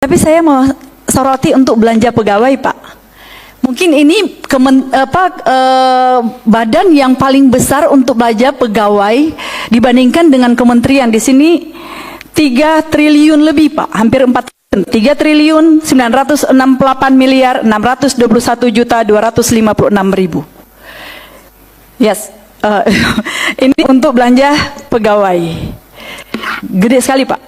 Tapi saya mau soroti untuk belanja pegawai, Pak. Mungkin ini badan yang paling besar untuk belanja pegawai dibandingkan dengan kementerian. Di sini 3 triliun lebih, Pak. Hampir 4 triliun. 3 triliun 968 miliar 621 juta 256 ribu. Yes. Ini untuk belanja pegawai. Gede sekali, Pak,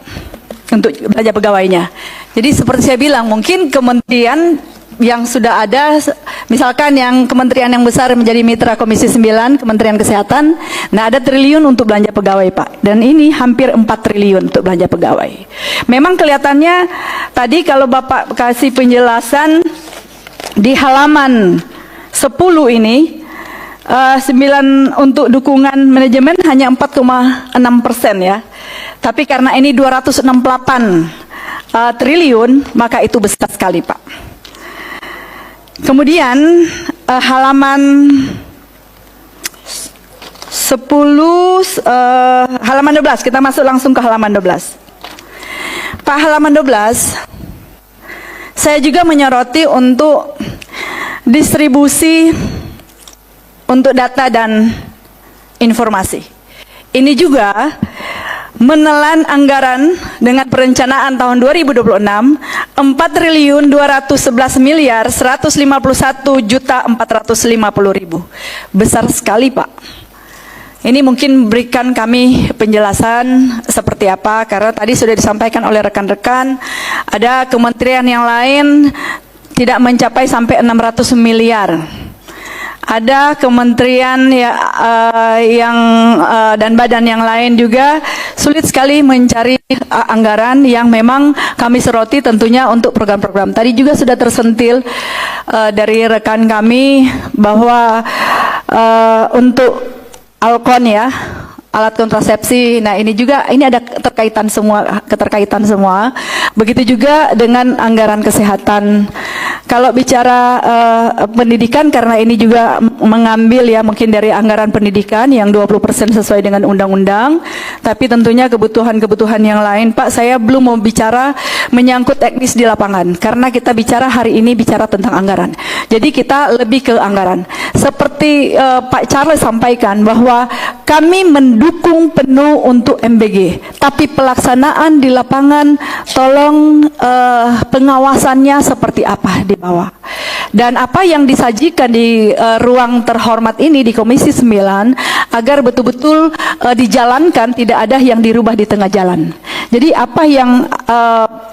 untuk belanja pegawainya. Jadi seperti saya bilang, mungkin kementerian yang sudah ada, misalkan yang kementerian yang besar menjadi mitra Komisi 9, Kementerian Kesehatan, nah ada triliun untuk belanja pegawai, Pak. Dan ini hampir 4 triliun untuk belanja pegawai. Memang kelihatannya tadi kalau Bapak kasih penjelasan di halaman 10 ini, 9 untuk dukungan manajemen hanya 4,6% ya. Tapi karena ini 268 triliun, maka itu besar sekali, Pak. Kemudian halaman 10, halaman 12, kita masuk langsung ke halaman 12. Pak, halaman 12, saya juga menyoroti untuk distribusi untuk data dan informasi. Ini juga menelan anggaran dengan perencanaan tahun 2026 4 triliun 211 miliar 151 juta 450 ribu. Besar sekali, Pak. Ini mungkin berikan kami penjelasan seperti apa, karena tadi sudah disampaikan oleh rekan-rekan, ada kementerian yang lain tidak mencapai sampai 600 miliar. Ada kementerian dan badan yang lain juga sulit sekali mencari anggaran yang memang kami soroti tentunya untuk program-program. Tadi juga sudah tersentil dari rekan kami bahwa untuk Alkon ya, alat kontrasepsi. Nah, ini juga ada keterkaitan semua. Begitu juga dengan anggaran kesehatan. Kalau bicara pendidikan, karena ini juga mengambil ya mungkin dari anggaran pendidikan yang 20% sesuai dengan undang-undang, tapi tentunya kebutuhan-kebutuhan yang lain, Pak, saya belum mau bicara menyangkut teknis di lapangan, karena kita bicara hari ini bicara tentang anggaran. Jadi kita lebih ke anggaran. Seperti Pak Charles sampaikan bahwa kami mendukung penuh untuk MBG, tapi pelaksanaan di lapangan tolong pengawasannya seperti apa di bawah. Dan apa yang disajikan di ruang terhormat ini di Komisi 9 agar betul-betul dijalankan, tidak ada yang dirubah di tengah jalan. Jadi apa yang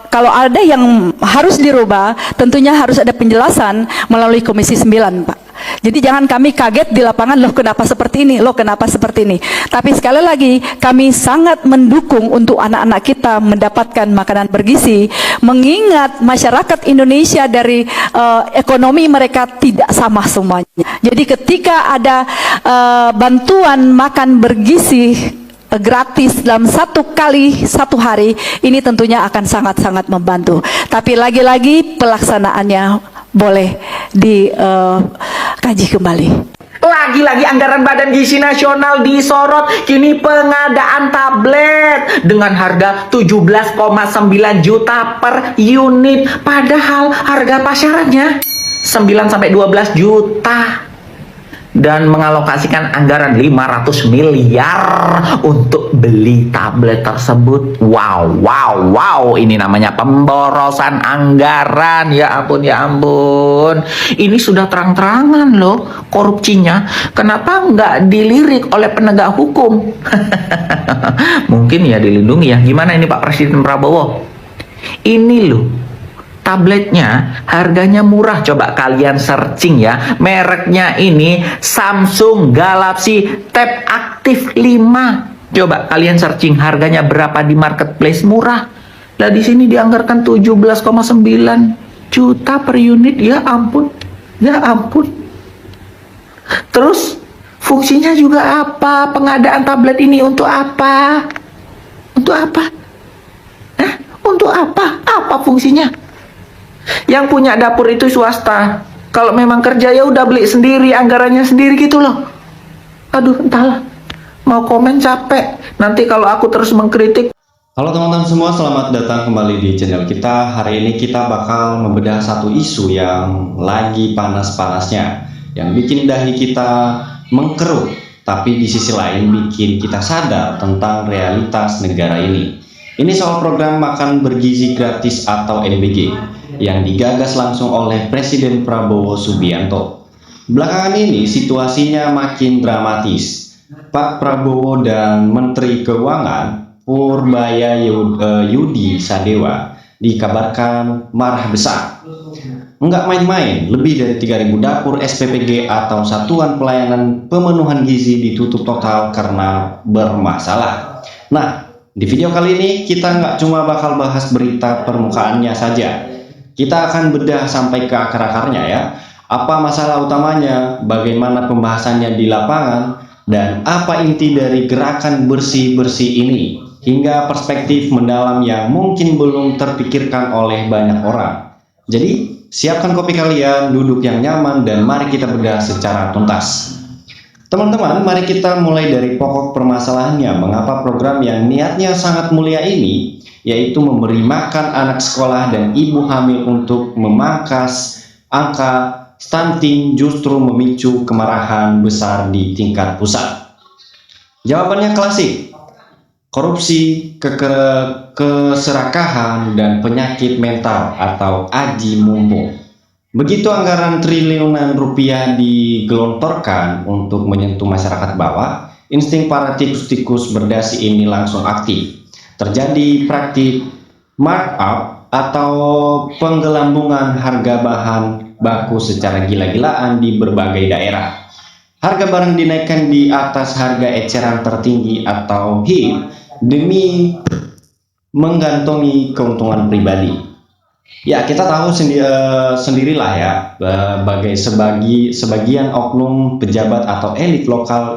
kalau ada yang harus dirubah, tentunya harus ada penjelasan melalui Komisi 9, Pak. Jadi jangan kami kaget di lapangan, loh kenapa seperti ini, loh kenapa seperti ini. Tapi sekali lagi, kami sangat mendukung untuk anak-anak kita mendapatkan makanan bergizi, mengingat masyarakat Indonesia dari ekonomi mereka tidak sama semuanya. Jadi ketika ada bantuan makan bergizi gratis dalam satu hari, ini tentunya akan sangat-sangat membantu. Tapi lagi-lagi pelaksanaannya boleh dikaji kembali. Lagi-lagi anggaran Badan Gizi Nasional disorot. Kini pengadaan tablet dengan harga 17,9 juta per unit, padahal harga pasarannya 9-12 juta. Dan mengalokasikan anggaran 500 miliar untuk beli tablet tersebut. Wow, ini namanya pemborosan anggaran. Ya ampun. Ini sudah terang-terangan loh korupsinya. Kenapa nggak dilirik oleh penegak hukum? Mungkin ya dilindungi ya. Gimana ini Pak Presiden Prabowo? Ini loh, tabletnya harganya murah. Coba kalian searching ya. Mereknya ini Samsung Galaxy Tab Active 5. Coba kalian searching harganya berapa di marketplace, murah. Lah di sini dianggarkan 17,9 juta per unit. Ya ampun. Terus fungsinya juga apa? Pengadaan tablet ini untuk apa? Untuk apa? Untuk apa? Apa fungsinya? Yang punya dapur itu swasta. Kalau memang kerja ya udah beli sendiri, anggarannya sendiri gitu loh. Aduh, entahlah. Mau komen capek. Nanti kalau aku terus mengkritik. Halo teman-teman semua, selamat datang kembali di channel kita. Hari ini kita bakal membedah satu isu yang lagi panas-panasnya, yang bikin dahi kita mengkerut, tapi di sisi lain bikin kita sadar tentang realitas negara ini. Ini soal program makan bergizi gratis atau NBG yang digagas langsung oleh Presiden Prabowo Subianto. Belakangan ini situasinya makin dramatis. Pak Prabowo dan Menteri Keuangan Purbaya Yudi Sadewa dikabarkan marah besar. Enggak main-main, lebih dari 3.000 dapur SPPG atau Satuan Pelayanan Pemenuhan Gizi ditutup total karena bermasalah. Nah, di video kali ini kita nggak cuma bakal bahas berita permukaannya saja. Kita akan bedah sampai ke akar-akarnya ya. Apa masalah utamanya, bagaimana pembahasannya di lapangan, dan apa inti dari gerakan bersih-bersih ini, hingga perspektif mendalam yang mungkin belum terpikirkan oleh banyak orang. Jadi, siapkan kopi kalian, duduk yang nyaman, dan mari kita bedah secara tuntas. Teman-teman, mari kita mulai dari pokok permasalahannya. Mengapa program yang niatnya sangat mulia ini, yaitu memberi makan anak sekolah dan ibu hamil untuk memangkas angka stunting, justru memicu kemarahan besar di tingkat pusat? Jawabannya klasik. Korupsi, keserakahan, dan penyakit mental atau aji mumpung. Begitu anggaran triliunan rupiah digelontorkan untuk menyentuh masyarakat bawah, insting para tikus-tikus berdasi ini langsung aktif. Terjadi praktik markup atau penggelambungan harga bahan baku secara gila-gilaan di berbagai daerah. Harga barang dinaikkan di atas harga eceran tertinggi atau HIP demi menggantongi keuntungan pribadi. Ya, kita tahu sendirilah ya, sebagian oknum pejabat atau elit lokal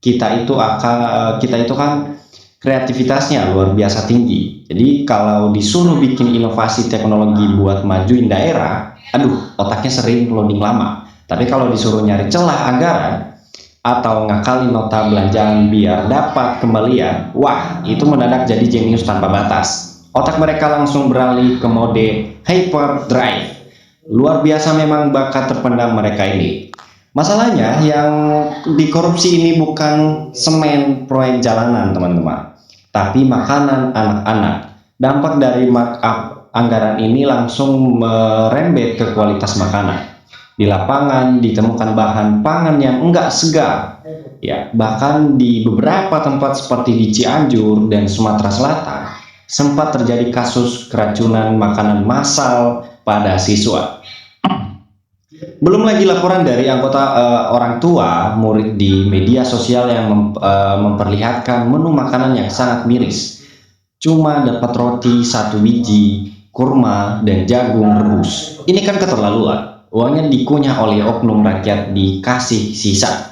kita itu kan kreativitasnya luar biasa tinggi. Jadi kalau disuruh bikin inovasi teknologi buat majuin daerah, aduh, otaknya sering loading lama. Tapi kalau disuruh nyari celah anggaran atau ngakalin nota belanjaan biar dapat kembalian, wah, itu mendadak jadi jenius tanpa batas. Otak mereka langsung beralih ke mode hyperdrive. Luar biasa memang bakat terpendam mereka ini. Masalahnya yang dikorupsi ini bukan semen proyek jalanan, teman-teman, tapi makanan anak-anak. Dampak dari markup anggaran ini langsung merembet ke kualitas makanan. Di lapangan ditemukan bahan pangan yang enggak segar. Ya, bahkan di beberapa tempat seperti di Cianjur dan Sumatera Selatan sempat terjadi kasus keracunan makanan massal pada siswa. Belum lagi laporan dari anggota orang tua murid di media sosial yang memperlihatkan menu makanan yang sangat miris. Cuma dapat roti 1 biji, kurma, dan jagung rebus. Ini kan keterlaluan. Uangnya dikunyah oleh oknum rakyat dikasih sisa.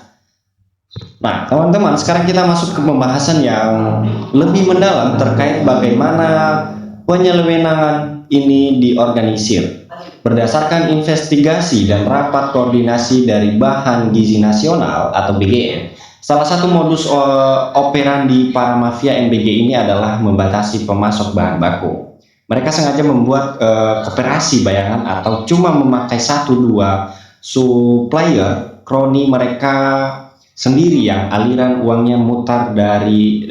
Nah, teman-teman, sekarang kita masuk ke pembahasan yang lebih mendalam terkait bagaimana penyelewengan ini diorganisir. Berdasarkan investigasi dan rapat koordinasi dari Bahan Gizi Nasional atau BGN, salah satu modus operandi para mafia NBG ini adalah membatasi pemasok bahan baku. Mereka sengaja membuat koperasi bayangan atau cuma memakai 1-2 supplier kroni mereka sendiri yang aliran uangnya mutar di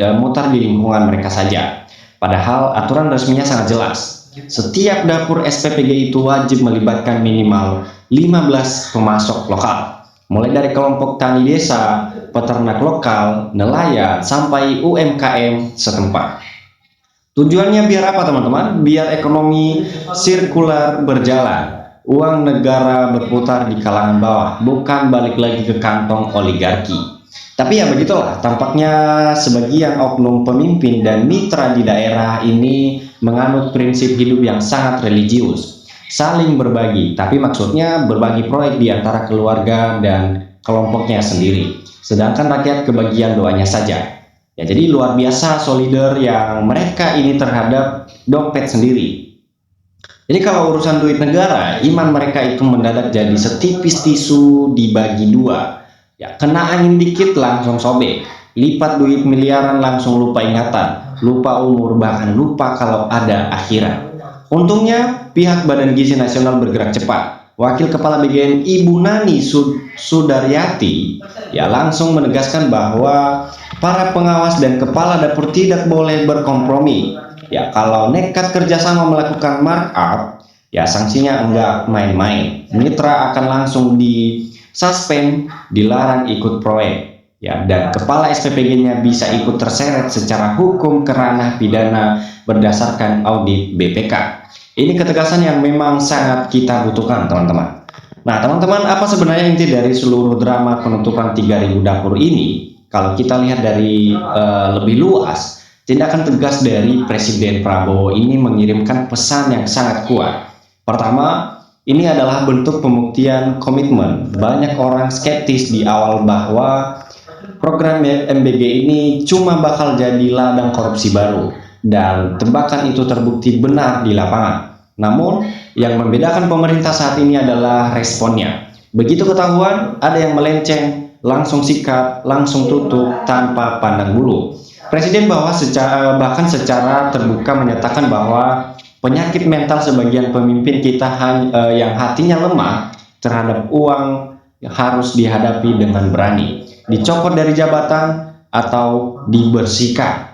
lingkungan mereka saja. Padahal aturan resminya sangat jelas. Setiap dapur SPPG itu wajib melibatkan minimal 15 pemasok lokal, mulai dari kelompok tani desa, peternak lokal, nelayan, sampai UMKM setempat. Tujuannya biar apa, teman-teman? Biar ekonomi sirkular berjalan, uang negara berputar di kalangan bawah, bukan balik lagi ke kantong oligarki. Tapi ya begitulah, tampaknya sebagian oknum pemimpin dan mitra di daerah ini menganut prinsip hidup yang sangat religius, saling berbagi, tapi maksudnya berbagi proyek di antara keluarga dan kelompoknya sendiri, sedangkan rakyat kebagian doanya saja. Ya, jadi luar biasa solider yang mereka ini terhadap dompet sendiri. Jadi kalau urusan duit negara, iman mereka itu mendadak jadi setipis tisu dibagi 2. Ya, kena angin dikit langsung sobek. Lipat duit miliaran langsung lupa ingatan. lupa umur, bahkan lupa kalau ada akhirat. Untungnya pihak Badan Gizi Nasional bergerak cepat. Wakil Kepala BGN Ibu Nani Sudaryati ya langsung menegaskan bahwa para pengawas dan kepala dapur tidak boleh berkompromi. Ya, kalau nekat kerjasama melakukan markup, ya sanksinya enggak main-main. Mitra akan langsung disuspend, dilarang ikut proyek. Ya, dan kepala SPPG-nya bisa ikut terseret secara hukum ke ranah pidana berdasarkan audit BPK. Ini ketegasan yang memang sangat kita butuhkan, teman-teman. Nah, teman-teman, apa sebenarnya inti dari seluruh drama penutupan 3.000 dapur ini? Kalau kita lihat dari lebih luas, tindakan tegas dari Presiden Prabowo ini mengirimkan pesan yang sangat kuat. Pertama, ini adalah bentuk pembuktian komitmen. Banyak orang skeptis di awal bahwa program MBG ini cuma bakal jadi ladang korupsi baru, dan tebakan itu terbukti benar di lapangan. Namun, yang membedakan pemerintah saat ini adalah responnya. Begitu ketahuan ada yang melenceng, langsung sikat, langsung tutup tanpa pandang bulu. Presiden bahkan secara terbuka menyatakan bahwa penyakit mental sebagian pemimpin kita yang hatinya lemah terhadap uang harus dihadapi dengan berani, dicopot dari jabatan atau dibersihkan.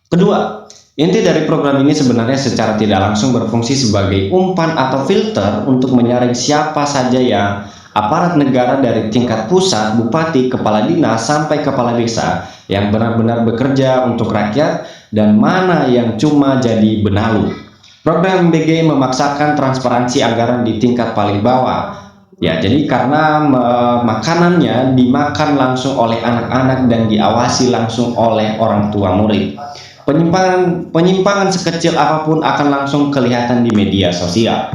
Kedua, inti dari program ini sebenarnya secara tidak langsung berfungsi sebagai umpan atau filter untuk menyaring siapa saja yang aparat negara dari tingkat pusat, bupati, kepala dinas, sampai kepala desa yang benar-benar bekerja untuk rakyat dan mana yang cuma jadi benalu. Program MBG memaksakan transparansi anggaran di tingkat paling bawah. Ya, jadi karena makanannya dimakan langsung oleh anak-anak dan diawasi langsung oleh orang tua murid. Penyimpangan sekecil apapun akan langsung kelihatan di media sosial.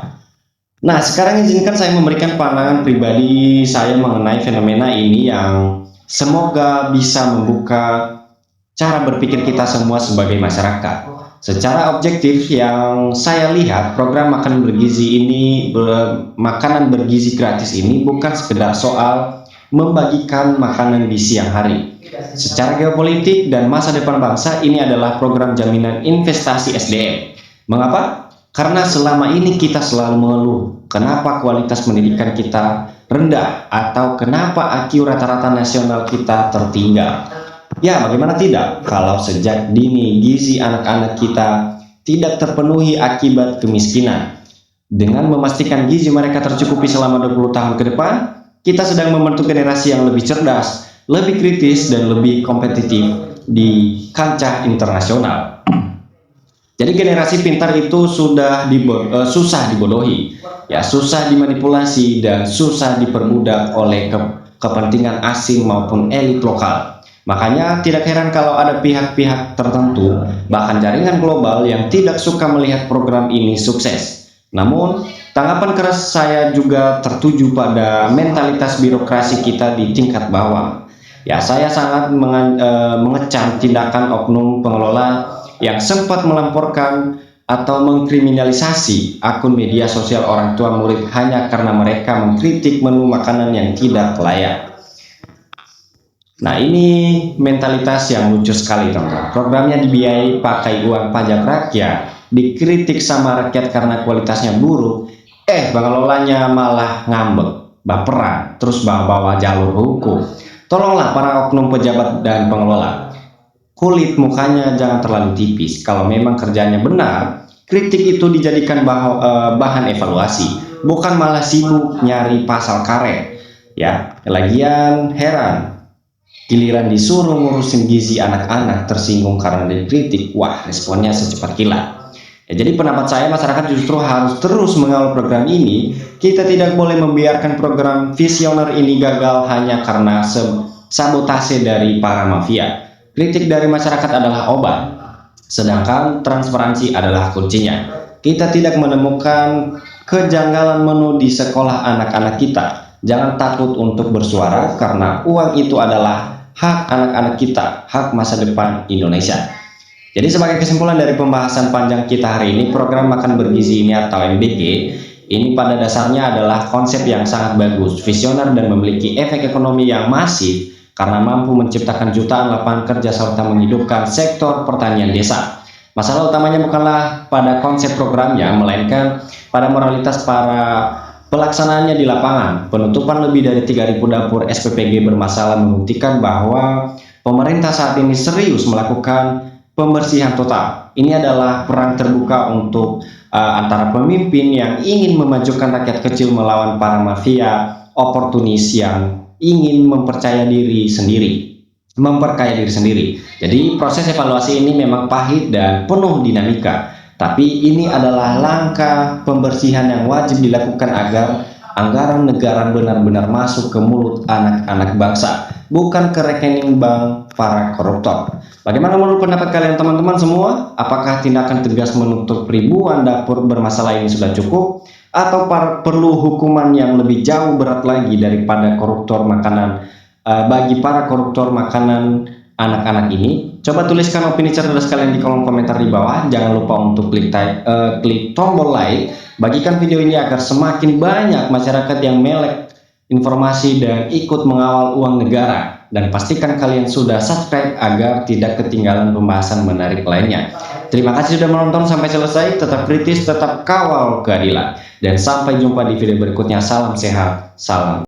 Nah, sekarang izinkan saya memberikan pandangan pribadi saya mengenai fenomena ini yang semoga bisa membuka cara berpikir kita semua sebagai masyarakat. Secara objektif yang saya lihat, program makanan bergizi gratis ini bukan sekedar soal membagikan makanan di siang hari. Secara geopolitik dan masa depan bangsa, ini adalah program jaminan investasi SDM. Mengapa? Karena selama ini kita selalu mengeluh kenapa kualitas pendidikan kita rendah atau kenapa IQ rata-rata nasional kita tertinggal. Ya, bagaimana tidak kalau sejak dini gizi anak-anak kita tidak terpenuhi akibat kemiskinan. Dengan memastikan gizi mereka tercukupi selama 20 tahun ke depan, kita sedang membentuk generasi yang lebih cerdas, lebih kritis, dan lebih kompetitif di kancah internasional. Jadi generasi pintar itu susah dibodohi, ya susah dimanipulasi dan susah diperbudak oleh kepentingan asing maupun elit lokal. Makanya tidak heran kalau ada pihak-pihak tertentu, bahkan jaringan global yang tidak suka melihat program ini sukses. Namun, tanggapan keras saya juga tertuju pada mentalitas birokrasi kita di tingkat bawah. Ya, saya sangat mengecam tindakan oknum pengelola yang sempat melamporkan atau mengkriminalisasi akun media sosial orang tua murid hanya karena mereka mengkritik menu makanan yang tidak layak. Nah, ini mentalitas yang lucu sekali, teman-teman. Programnya dibiayai pakai uang pajak rakyat, dikritik sama rakyat karena kualitasnya buruk, pengelolanya malah ngambek, baperan, terus bawa jalur hukum. Tolonglah para oknum pejabat dan pengelola, kulit mukanya jangan terlalu tipis. Kalau memang kerjanya benar, kritik itu dijadikan bahan evaluasi, bukan malah sibuk nyari pasal karet. Ya, lagian heran, giliran disuruh ngurusin gizi anak-anak tersinggung karena dikritik, wah responnya secepat kilat. Ya, jadi pendapat saya, masyarakat justru harus terus mengawal program ini. Kita tidak boleh membiarkan program visioner ini gagal hanya karena sabotase dari para mafia. Kritik dari masyarakat adalah obat, sedangkan transparansi adalah kuncinya. Kita tidak menemukan kejanggalan menu di sekolah anak-anak kita. Jangan takut untuk bersuara karena uang itu adalah hak anak-anak kita, hak masa depan Indonesia. Jadi sebagai kesimpulan dari pembahasan panjang kita hari ini, program makan bergizi ini atau MBG ini pada dasarnya adalah konsep yang sangat bagus, visioner, dan memiliki efek ekonomi yang masif karena mampu menciptakan jutaan lapangan kerja serta menghidupkan sektor pertanian desa. Masalah utamanya bukanlah pada konsep programnya, melainkan pada moralitas para pelaksanaannya di lapangan. Penutupan lebih dari 3.000 dapur SPPG bermasalah membuktikan bahwa pemerintah saat ini serius melakukan pembersihan total. Ini adalah perang terbuka untuk antara pemimpin yang ingin memajukan rakyat kecil melawan para mafia oportunis yang ingin memperkaya diri sendiri. Jadi proses evaluasi ini memang pahit dan penuh dinamika. Tapi ini adalah langkah pembersihan yang wajib dilakukan agar anggaran negara benar-benar masuk ke mulut anak-anak bangsa, bukan ke rekening bank para koruptor. Bagaimana menurut pendapat kalian teman-teman semua? Apakah tindakan tegas menutup ribuan dapur bermasalah ini sudah cukup? Atau perlu hukuman yang lebih jauh berat lagi daripada koruptor makanan bagi para koruptor makanan anak-anak ini? Coba tuliskan opini cerdas kalian di kolom komentar di bawah. Jangan lupa untuk klik tombol like. Bagikan video ini agar semakin banyak masyarakat yang melek informasi dan ikut mengawal uang negara. Dan pastikan kalian sudah subscribe agar tidak ketinggalan pembahasan menarik lainnya. Terima kasih sudah menonton sampai selesai. Tetap kritis, tetap kawal keadilan. Dan sampai jumpa di video berikutnya. Salam sehat, salam